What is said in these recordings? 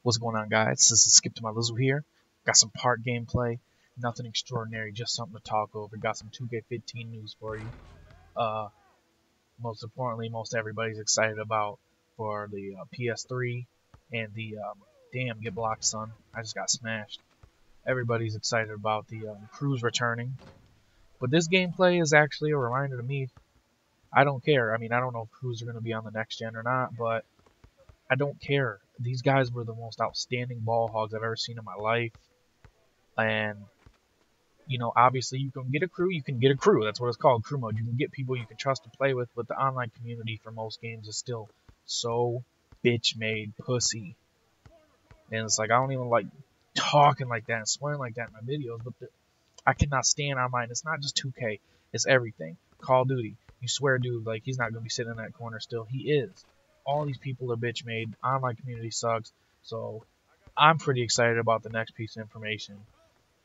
What's going on, guys? This is Skip to my Lizzle here. Got some part gameplay, nothing extraordinary, just something to talk over. Got some 2K15 news for you. Most importantly, most everybody's excited about for the PS3 and the damn get blocked, son. I just got smashed. Everybody's excited about the crews returning, but this gameplay is actually a reminder to me. I don't care. I mean, I don't know if crews are going to be on the next gen or not, but I don't care. These guys were the most outstanding ball hogs I've ever seen in my life. And, you know, obviously you can get a crew, That's what it's called, crew mode. You can get people you can trust to play with, but the online community for most games is still so bitch-made pussy. And it's like, I don't even like talking like that and swearing like that in my videos, but I cannot stand online. It's not just 2K, it's everything. Call of Duty. You swear, dude, like, he's not going to be sitting in that corner still. He is. All these people are bitch made. Online community sucks. So I'm pretty excited about the next piece of information.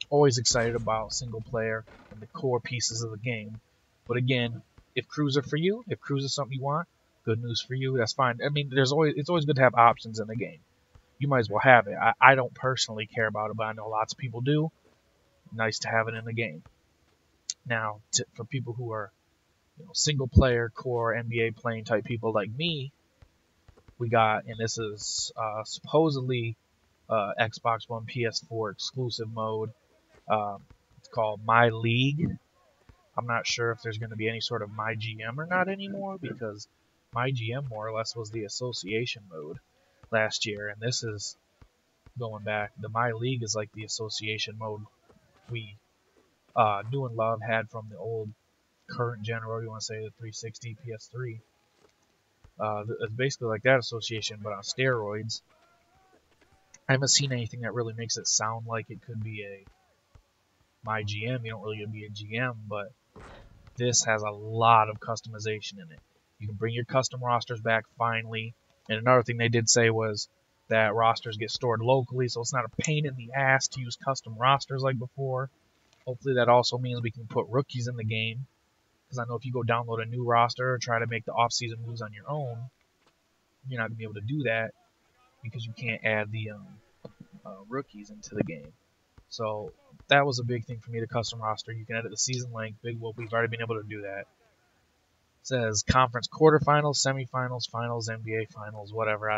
Always excited about single player and the core pieces of the game. But again, if crews are for you, if crews is something you want, good news for you. That's fine. I mean, it's always good to have options in the game. You might as well have it. I don't personally care about it, but I know lots of people do. Nice to have it in the game. Now, for people who are single player core NBA playing type people like me, we got, and this is supposedly Xbox One PS4 exclusive mode. It's called MyLeague. I'm not sure if there's going to be any sort of MyGM or not anymore, because MyGM more or less was the association mode last year, and this is going back. The MyLeague is like the association mode we knew and love, had from the old current gen, or you want to say the 360 PS3. It's basically like that association, but on steroids. I haven't seen anything that really makes it sound like it could be a my GM. You don't really get to be a GM, but this has a lot of customization in it. You can bring your custom rosters back finally. And another thing they did say was that rosters get stored locally, so it's not a pain in the ass to use custom rosters like before. Hopefully that also means we can put rookies in the game. Because I know if you go download a new roster or try to make the off-season moves on your own, you're not going to be able to do that because you can't add the rookies into the game. So that was a big thing for me, the custom roster. You can edit the season length. Big whoop, we've already been able to do that. It says conference quarterfinals, semifinals, finals, NBA finals, whatever.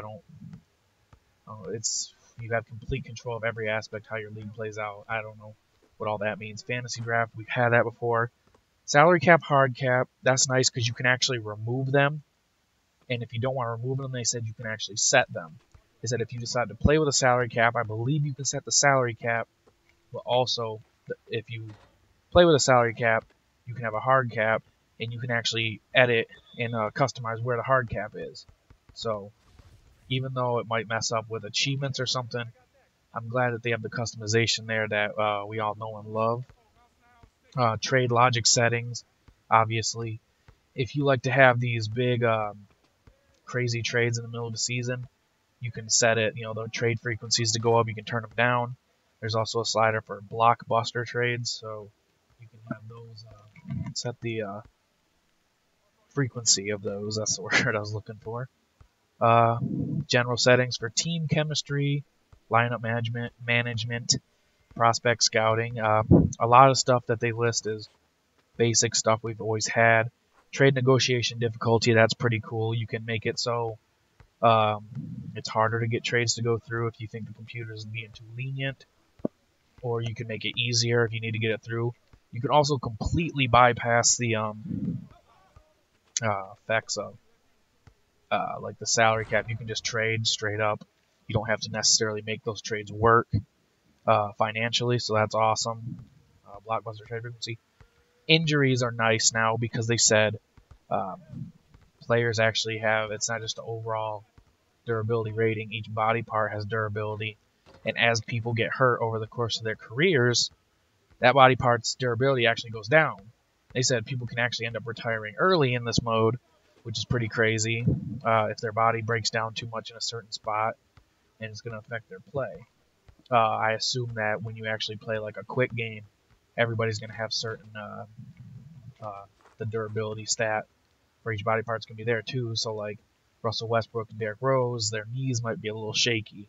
You have complete control of every aspect how your league plays out. I don't know what all that means. Fantasy draft, we've had that before. Salary cap, hard cap, that's nice because you can actually remove them. And if you don't want to remove them, they said you can actually set them. They said if you decide to play with a salary cap, I believe you can set the salary cap, but also if you play with a salary cap, you can have a hard cap, and you can actually edit and customize where the hard cap is. So even though it might mess up with achievements or something, I'm glad that they have the customization there that we all know and love. Trade logic settings, obviously. If you like to have these big crazy trades in the middle of the season, you can set it, the trade frequencies to go up, you can turn them down. There's also a slider for blockbuster trades, so you can have those, set the frequency of those, that's the word I was looking for. General settings for team chemistry, lineup management, prospect scouting. A lot of stuff that they list is basic stuff we've always had. Trade negotiation difficulty, that's pretty cool. You can make it so it's harder to get trades to go through if you think the computer is being too lenient, or you can make it easier if you need to get it through. You can also completely bypass the effects of like the salary cap. You can just trade straight up. You don't have to necessarily make those trades work financially, so that's awesome. Blockbuster trade frequency. Injuries are nice now because they said players actually have, it's not just an overall durability rating, each body part has durability, and as people get hurt over the course of their careers, that body part's durability actually goes down. They said people can actually end up retiring early in this mode, which is pretty crazy, if their body breaks down too much in a certain spot, and it's going to affect their play. I assume that when you actually play like a quick game, everybody's going to have certain the durability stat for each body part's going to be there too. So like Russell Westbrook and Derrick Rose, their knees might be a little shaky.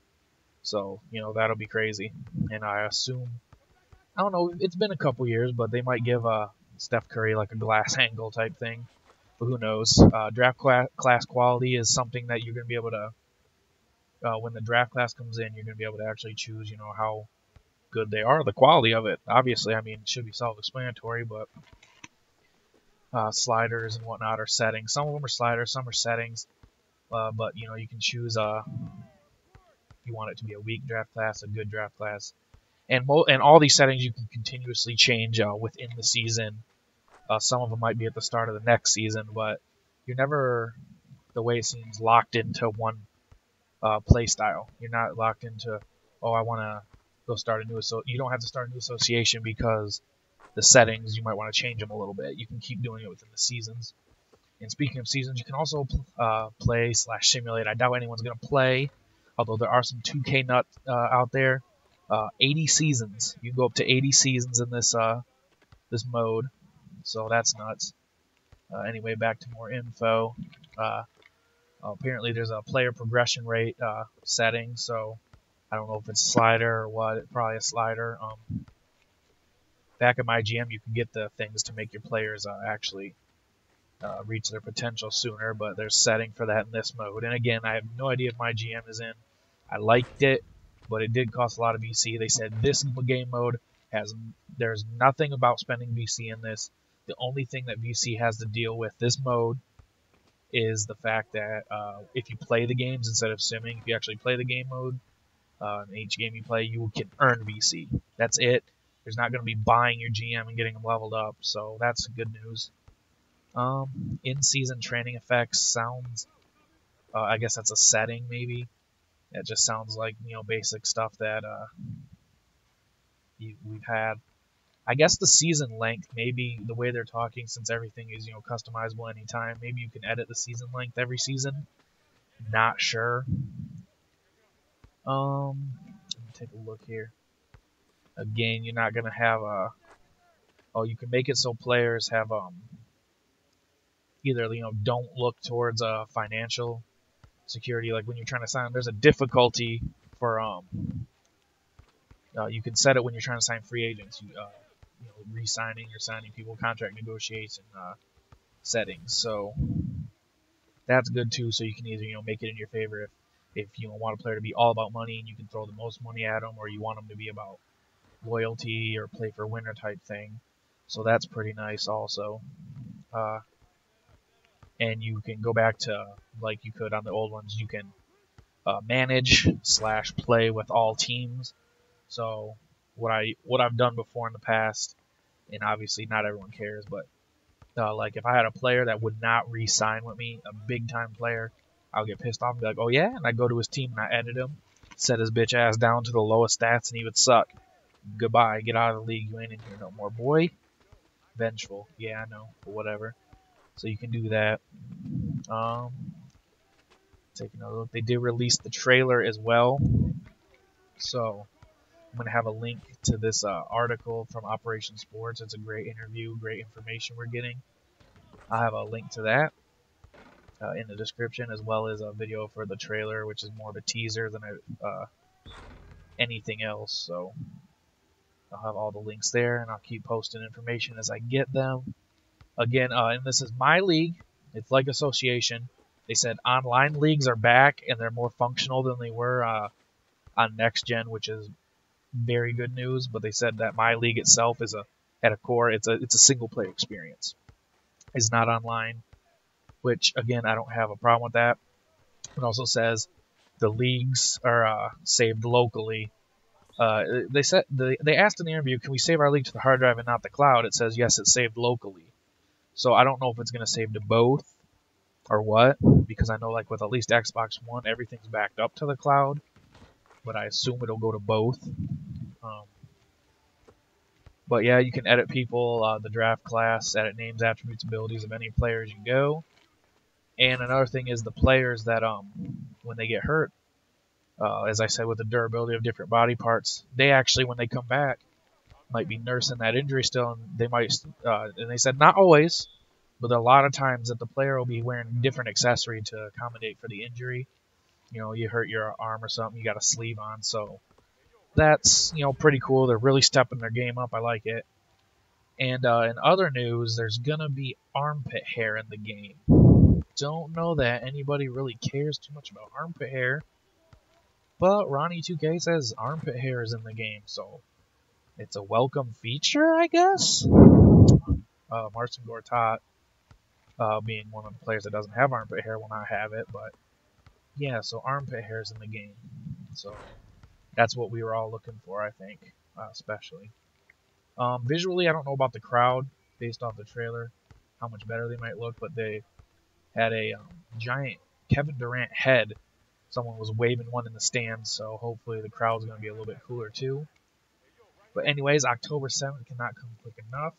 So, that'll be crazy. And I assume, I don't know, it's been a couple years, but they might give Steph Curry like a glass angle type thing. But who knows? Draft class quality is something that you're going to be able to, when the draft class comes in, you're going to be able to actually choose, how good they are, the quality of it. Obviously, I mean, it should be self-explanatory, but sliders and whatnot are settings. Some of them are sliders, some are settings. But you can choose. You want it to be a weak draft class, a good draft class, and all these settings you can continuously change within the season. Some of them might be at the start of the next season, but you're never, the way it seems, locked into one play style. You're not locked into, oh, I want to go start a new you don't have to start a new association because the settings, you might want to change them a little bit. You can keep doing it within the seasons. And speaking of seasons, you can also play/simulate. I doubt anyone's going to play, although there are some 2K nuts out there. 80 seasons. You can go up to 80 seasons in this mode, so that's nuts. Anyway, back to more info. Apparently there's a player progression rate setting, so I don't know if it's slider or what. Probably a slider. Back at MyGM, you can get the things to make your players actually reach their potential sooner, but there's setting for that in this mode. And again, I have no idea if MyGM is in. I liked it, but it did cost a lot of VC. They said this game mode there's nothing about spending VC in this. The only thing that VC has to deal with this mode is the fact that if you play the games instead of simming, if you actually play the game mode, in each game you play, you can earn VC. That's it. There's not going to be buying your GM and getting them leveled up, so that's good news. In-season training effects sounds, I guess that's a setting maybe. It just sounds like, basic stuff that we've had. I guess the season length, maybe the way they're talking, since everything is, customizable anytime, maybe you can edit the season length every season. Not sure. Let me take a look here. Again, you're not going to have you can make it so players have, either, don't look towards financial security, like when you're trying to sign. There's a difficulty for, you can set it when you're trying to sign free agents, re-signing or signing people, contract negotiation settings. So that's good too. So you can either make it in your favor if you want a player to be all about money and you can throw the most money at them, or you want them to be about loyalty or play for winner type thing. So that's pretty nice also. And you can go back to, like you could on the old ones, you can manage/play with all teams. So what I've done before in the past, and obviously not everyone cares, but like if I had a player that would not re-sign with me, a big time player, I'll get pissed off and be like, oh yeah, and I go to his team and I edit him, set his bitch ass down to the lowest stats, and he would suck. Goodbye, get out of the league, you ain't in here no more, boy. Vengeful, yeah, I know, but whatever. So you can do that. Taking a look, they did release the trailer as well. So I'm going to have a link to this article from Operation Sports. It's a great interview, great information we're getting. I'll have a link to that in the description, as well as a video for the trailer, which is more of a teaser than anything else. So I'll have all the links there, and I'll keep posting information as I get them. Again, and this is MyLeague. It's like association. They said online leagues are back, and they're more functional than they were on Next Gen, which is very good news. But they said that MyLeague itself is at a core, it's a single player experience. It's not online, which again, I don't have a problem with that. It also says the leagues are saved locally. They said they asked in the interview, can we save our league to the hard drive and not the cloud? It says yes, it's saved locally. So I don't know if it's going to save to both or what, because I know like with at least Xbox One, everything's backed up to the cloud, but I assume it'll go to both. But yeah, you can edit people, the draft class, edit names, attributes, abilities of any players you go. And another thing is the players that when they get hurt, as I said with the durability of different body parts, they actually, when they come back, might be nursing that injury still, and they might, and they said not always, but a lot of times that the player will be wearing different accessory to accommodate for the injury. you hurt your arm or something, you got a sleeve on. So that's pretty cool. They're really stepping their game up. I like it. And in other news, there's gonna be armpit hair in the game. Don't know that anybody really cares too much about armpit hair, but Ronnie2K says armpit hair is in the game, so it's a welcome feature, I guess. Marcin Gortat, being one of the players that doesn't have armpit hair, will not have it, but yeah, so armpit hair is in the game. So that's what we were all looking for, I think, especially. Visually, I don't know about the crowd based off the trailer, how much better they might look, but they had a giant Kevin Durant head. Someone was waving one in the stands, so hopefully the crowd's going to be a little bit cooler too. But anyways, October 7th cannot come quick enough.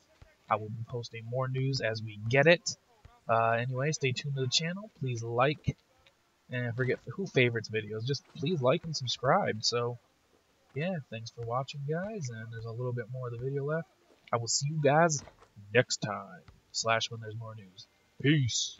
I will be posting more news as we get it. Anyway, stay tuned to the channel. Please like, and forget who favorites videos. Just please like and subscribe. So, yeah, thanks for watching, guys. And there's a little bit more of the video left. I will see you guys next time. / when there's more news. Peace.